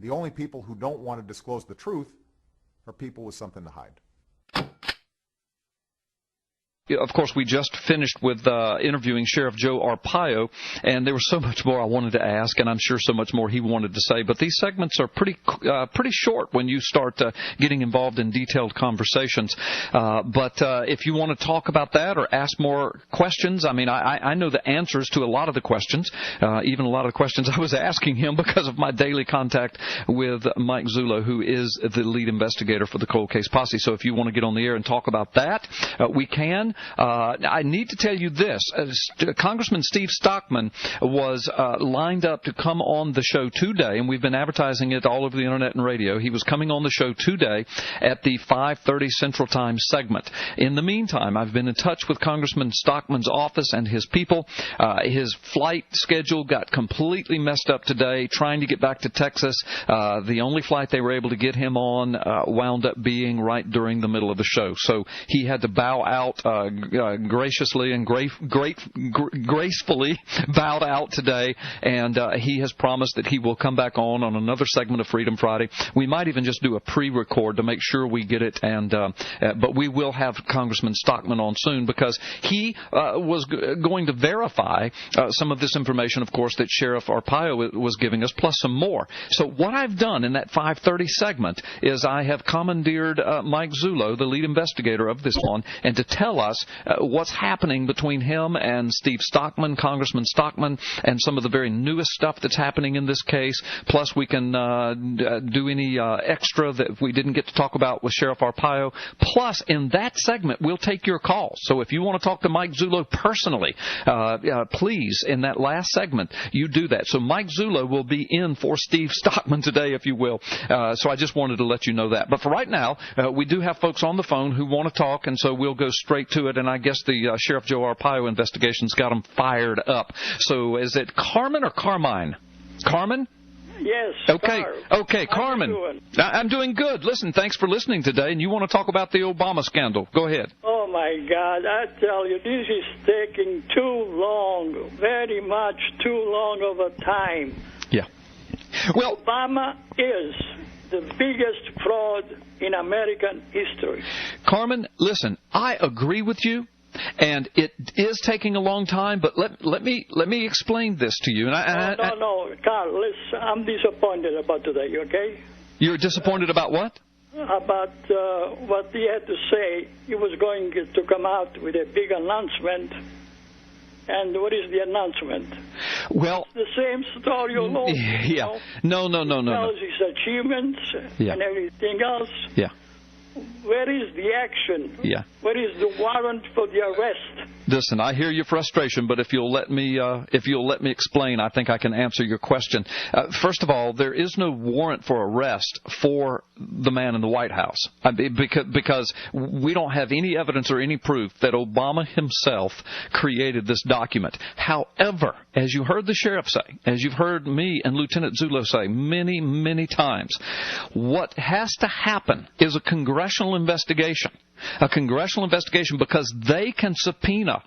The only people who don't want to disclose the truth are people with something to hide. Of course, we just finished with interviewing Sheriff Joe Arpaio, and there was so much more I wanted to ask, and I'm sure so much more he wanted to say. But these segments are pretty short when you start getting involved in detailed conversations. But if you want to talk about that or ask more questions, I mean, I know the answers to a lot of the questions, even a lot of the questions I was asking him because of my daily contact with Mike Zullo, who is the lead investigator for the Cold Case Posse. So if you want to get on the air and talk about that, we can. I need to tell you this. Congressman Steve Stockman was lined up to come on the show today, and we've been advertising it all over the Internet and radio. He was coming on the show today at the 5:30 Central Time segment. In the meantime, I've been in touch with Congressman Stockman's office and his people. His flight schedule got completely messed up today, trying to get back to Texas. The only flight they were able to get him on wound up being right during the middle of the show. So he had to bow out graciously and gracefully bowed out today, and he has promised that he will come back on another segment of Freedom Friday. We might even just do a pre-record to make sure we get it, and but we will have Congressman Stockman on soon because he was going to verify some of this information, of course, that Sheriff Arpaio was giving us, plus some more. So what I've done in that 5:30 segment is I have commandeered Mike Zullo, the lead investigator of this one, and to tell us what's happening between him and Steve Stockman, Congressman Stockman, and some of the very newest stuff that's happening in this case. Plus, we can do any extra that we didn't get to talk about with Sheriff Arpaio. Plus, in that segment, we'll take your calls. So if you want to talk to Mike Zullo personally, please, in that last segment, you do that. So Mike Zullo will be in for Steve Stockman today, if you will. So I just wanted to let you know that. But for right now, we do have folks on the phone who want to talk, and so we'll go straight to it, and I guess the Sheriff Joe Arpaio investigation's got them fired up. So is it Carmen or Carmine? Carmen? Yes. Okay, Carmen. I'm doing good. Listen, thanks for listening today, and you want to talk about the Obama scandal. Go ahead. Oh, my God. I tell you, this is taking too long, very much too long of a time. Yeah. Well, Obama is the biggest fraud in American history. Carmen, listen, I agree with you, and it is taking a long time, but let me explain this to you. And No, Carl, listen, I'm disappointed about today, okay? You're disappointed about what? About what he had to say. He was going to come out with a big announcement. And what is the announcement? Well, the same story all over. Yeah. No. Tells his achievements and everything else. Yeah. Where is the action? Yeah. Where is the warrant for the arrest? Listen, I hear your frustration, but if you'll let me explain, I think I can answer your question. First of all, there is no warrant for arrest for the man in the White House because we don't have any evidence or any proof that Obama himself created this document. However, as you heard the sheriff say, as you've heard me and Lieutenant Zullo say many, many times, what has to happen is a congressional investigation. A congressional investigation because they can subpoena.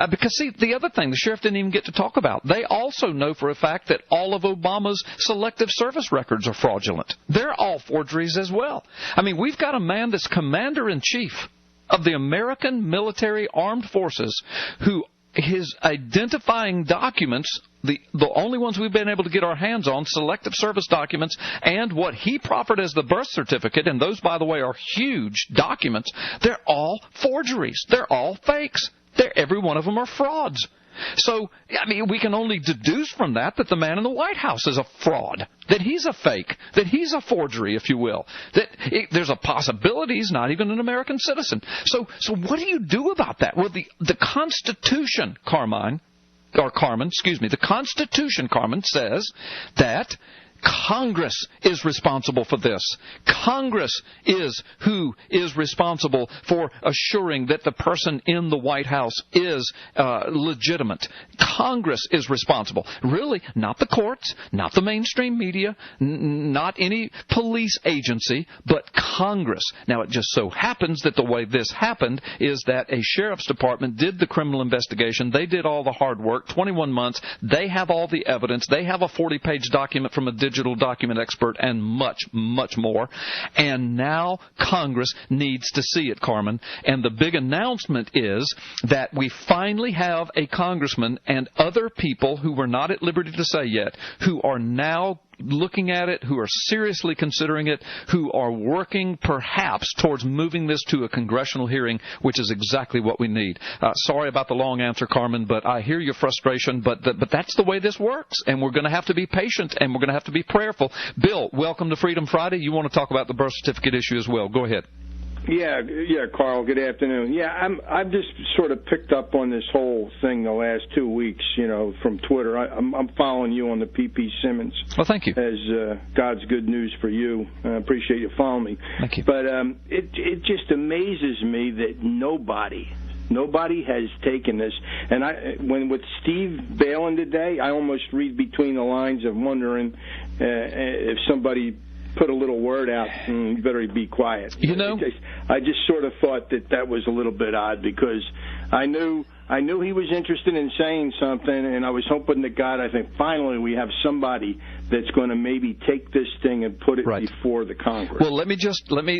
Because, see, the other thing the sheriff didn't even get to talk about, they also know for a fact that all of Obama's selective service records are fraudulent. They're all forgeries as well. I mean, we've got a man that's commander-in-chief of the American military armed forces who his identifying documents, the only ones we've been able to get our hands on, selective service documents, and what he proffered as the birth certificate, and those, by the way, are huge documents, they're all forgeries. They're all fakes. Every one of them are frauds. So, I mean, we can only deduce from that the man in the White House is a fraud, that he's a fake, that he's a forgery, if you will, that there's a possibility he's not even an American citizen. So what do you do about that? Well, the Constitution, Carmen, the Constitution, Carmen, says that Congress is responsible for this. Congress is who is responsible for assuring that the person in the White House is legitimate. Congress is responsible. Really, not the courts, not the mainstream media, not any police agency, but Congress. Now, it just so happens that the way this happened is that a sheriff's department did the criminal investigation. They did all the hard work, 21 months. They have all the evidence. They have a 40-page document from a digital digital document expert, and much, much more. And now Congress needs to see it, Carmen. And the big announcement is that we finally have a congressman and other people who were not at liberty to say yet, who are now looking at it, who are seriously considering it, who are working perhaps towards moving this to a congressional hearing, which is exactly what we need. Sorry about the long answer, Carmen, but I hear your frustration, but that's the way this works, and we're going to have to be patient, and we're going to have to be prayerful. Bill, welcome to Freedom Friday. You want to talk about the birth certificate issue as well. Go ahead. Yeah, Carl, good afternoon. Yeah, I've just sort of picked up on this whole thing the last 2 weeks, from Twitter. I'm following you on the PP Simmons. Well, thank you. As God's good news for you. I appreciate you following me. Thank you. But it just amazes me that nobody has taken this. And when with Steve Bannon today, I almost read between the lines of wondering if somebody put a little word out, you better be quiet. I just sort of thought that was a little bit odd, because I knew he was interested in saying something, and I was hoping to God, I think finally we have somebody that's going to maybe take this thing and put it before the Congress. Well, let me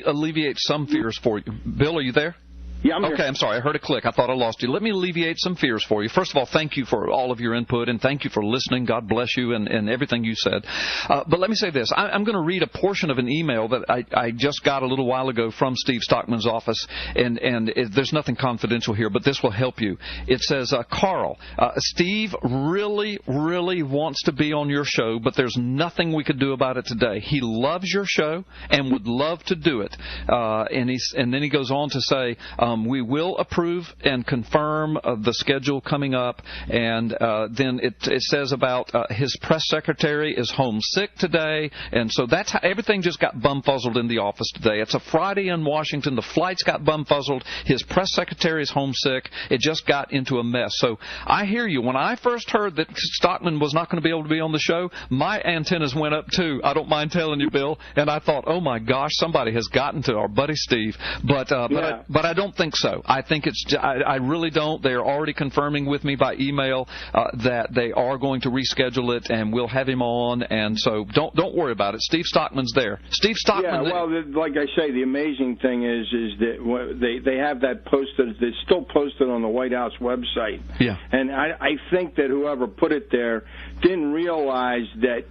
alleviate some fears for you. Bill, are you there? Yeah, I'm here. Okay, I'm sorry. I heard a click. I thought I lost you. Let me alleviate some fears for you. First of all, thank you for all of your input, and thank you for listening. God bless you and everything you said. But let me say this. I'm going to read a portion of an email that I just got a little while ago from Steve Stockman's office, and there's nothing confidential here, but this will help you. It says, Carl, Steve really, really wants to be on your show, but there's nothing we could do about it today. He loves your show and would love to do it. And then he goes on to say, we will approve and confirm the schedule coming up, and then it says about his press secretary is homesick today, and so that's how everything just got bumfuzzled in the office today. It's a Friday in Washington. The flights got bumfuzzled. His press secretary is homesick. It just got into a mess. So I hear you. When I first heard that Stockman was not going to be able to be on the show, my antennas went up too. I don't mind telling you, Bill, and I thought, oh my gosh, somebody has gotten to our buddy Steve. But I don't think so. I think I really don't. They are already confirming with me by email that they are going to reschedule it, and we'll have him on. And so don't worry about it. Steve Stockman's there. Steve Stockman. Yeah, well, like I say, the amazing thing is that they have that posted. It's still posted on the White House website. Yeah. And I think that whoever put it there didn't realize that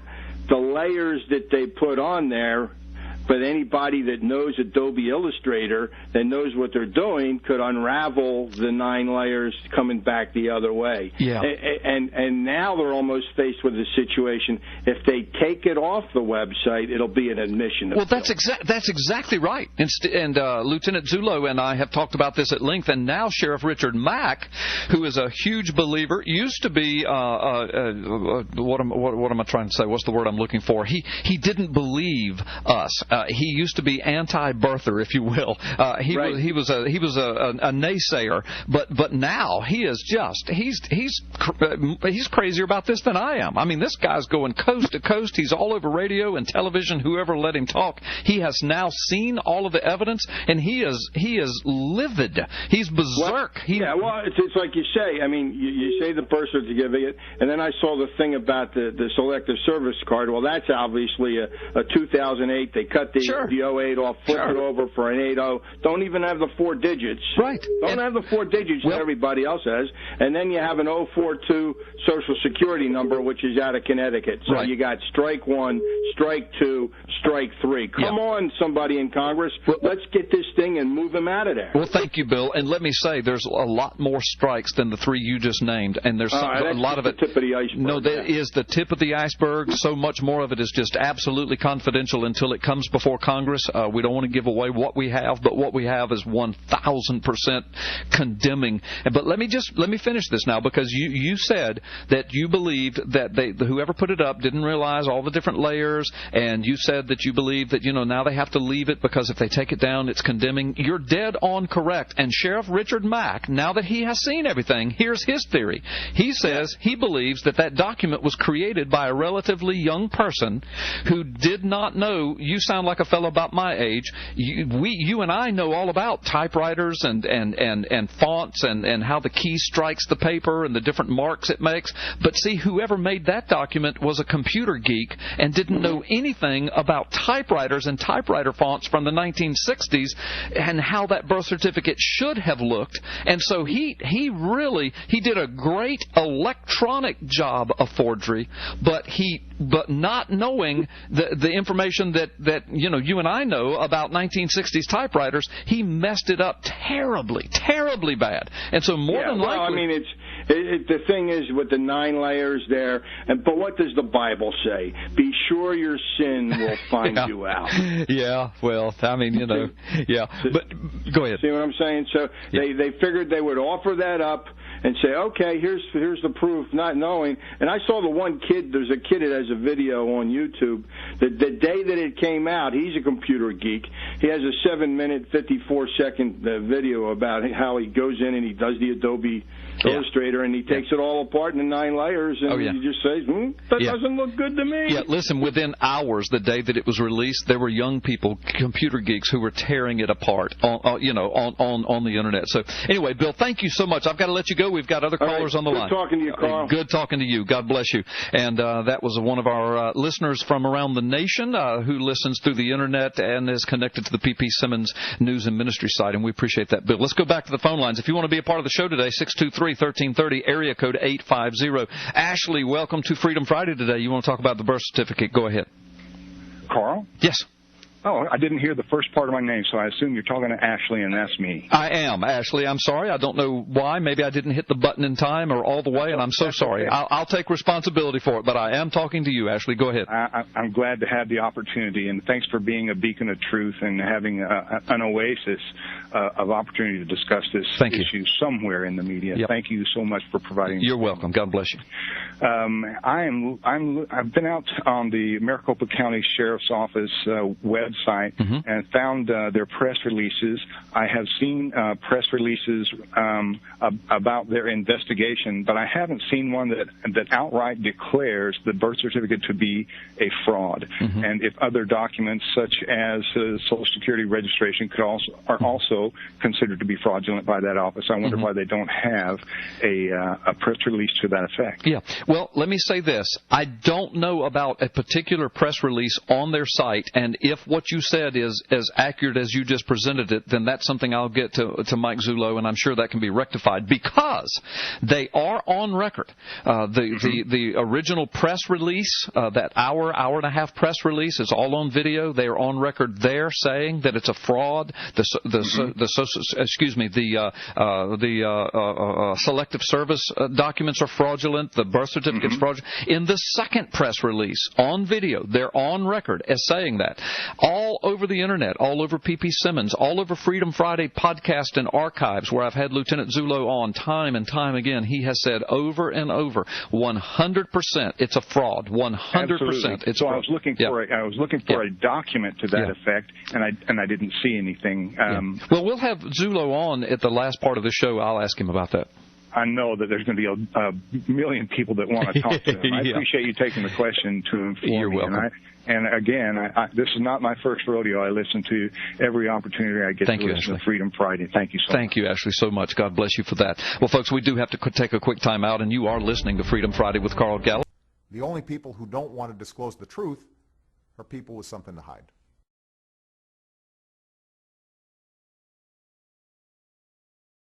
the layers that they put on there. But anybody that knows Adobe Illustrator, that knows what they're doing, could unravel the 9 layers coming back the other way. Yeah. And now they're almost faced with a situation. If they take it off the website, it'll be an admission. Well, that's exactly right. And Lieutenant Zullo and I have talked about this at length. And now Sheriff Richard Mack, who is a huge believer, used to be what am I trying to say? What's the word I'm looking for? He didn't believe us. He used to be anti-birther, if you will. He was a naysayer, but now he is just he's crazier about this than I am. I mean, this guy's going coast to coast. He's all over radio and television. Whoever let him talk, he has now seen all of the evidence, and he is livid. He's berserk. Well, it's like you say. I mean, you say the birth certificate, and then I saw the thing about the selective service card. Well, that's obviously a 2008. They cut the 08 off, flip it over for an 80. Don't even have the 4 digits. Right. Don't have the 4 digits that everybody else has. And then you have an 042 Social Security number, which is out of Connecticut. So you got strike 1, strike 2, strike 3. Come on, somebody in Congress. Let's get this thing and move him out of there. Well, thank you, Bill. And let me say, there's a lot more strikes than the 3 you just named. And there's a lot of it. Tip of the iceberg. No, that is the tip of the iceberg. So much more of it is just absolutely confidential until it comes before Congress. We don't want to give away what we have, but what we have is 1,000% condemning. But let me finish this now, because you said that you believed that whoever put it up didn't realize all the different layers, and you said that you believe that now they have to leave it because if they take it down, it's condemning. You're dead on correct. And Sheriff Richard Mack, now that he has seen everything, here's his theory. He says he believes that document was created by a relatively young person who did not know. You sound like a fellow about my age. You and I know all about typewriters and fonts and how the key strikes the paper and the different marks it makes. But see, whoever made that document was a computer geek and didn't know anything about typewriters and typewriter fonts from the 1960s and how that birth certificate should have looked. And so he did a great electronic job of forgery, but not knowing the information that you and I know about 1960s typewriters, he messed it up terribly bad. And so more than likely, I mean, the thing is with the 9 layers there, but what does the Bible say? Be sure your sin will find you out. Yeah, well, I mean, yeah. But go ahead. See what I'm saying? So they figured they would offer that up and say, okay, here's the proof, not knowing. And I saw the one kid, there's a kid that has a video on YouTube. The day that it came out, he's a computer geek. He has a 7-minute, 54-second video about how he goes in and he does the Adobe Illustrator, and he takes it all apart in the 9 layers, and he just says, that doesn't look good to me. Yeah, listen, within hours, the day that it was released, there were young people, computer geeks, who were tearing it apart on the Internet. So anyway, Bill, thank you so much. I've got to let you go. We've got other callers on the line. Good talking to you, Carl. Good talking to you. God bless you. And that was one of our listeners from around the nation who listens through the Internet and is connected to the P.P. Simmons News and Ministry site, and we appreciate that, Bill. Let's go back to the phone lines. If you want to be a part of the show today, 623-1330, area code 850. Ashley, welcome to Freedom Friday today. You want to talk about the birth certificate? Go ahead. Carl? Yes. Oh, I didn't hear the first part of my name, so I assume you're talking to Ashley, and that's me. I am, Ashley. I'm sorry. I don't know why. Maybe I didn't hit the button in time or all the way, and I'm so sorry. Okay. I'll take responsibility for it, but I am talking to you, Ashley. Go ahead. I'm glad to have the opportunity, and thanks for being a beacon of truth and having an oasis of opportunity to discuss this issue somewhere in the media. Yep. Thank you so much for providing. You're welcome. God bless you. I've been out on the Maricopa County Sheriff's Office website and found their press releases. I have seen press releases about their investigation, but I haven't seen one that outright declares the birth certificate to be a fraud. And if other documents such as Social Security registration are also considered to be fraudulent by that office, I wonder why they don't have a press release to that effect. Yeah. Well, let me say this. I don't know about a particular press release on their site, and if what you said is as accurate as you just presented it, then that's something I'll get to Mike Zullo, and I'm sure that can be rectified, because they are on record. The original press release, that hour and a half press release, is all on video. They are on record there saying that it's a fraud. The selective service documents are fraudulent. The birth certificate's fraudulent. In the second press release on video, they're on record as saying that. All over the Internet, all over P.P. Simmons, all over Freedom Friday podcast and archives, where I've had Lieutenant Zullo on time and time again, he has said over and over, 100% it's a fraud. 100% it's a fraud. I was looking for a document to that effect, and I didn't see anything. Well, we'll have Zullo on at the last part of the show. I'll ask him about that. I know that there's going to be a million people that want to talk to him. I appreciate you taking the question to inform me. You're welcome. And again, this is not my first rodeo. I listen to every opportunity I get to listen to Freedom Friday. Thank you so much. Thank you, Ashley, so much. God bless you for that. Well, folks, we do have to take a quick time out, and you are listening to Freedom Friday with Carl Gallup. The only people who don't want to disclose the truth are people with something to hide.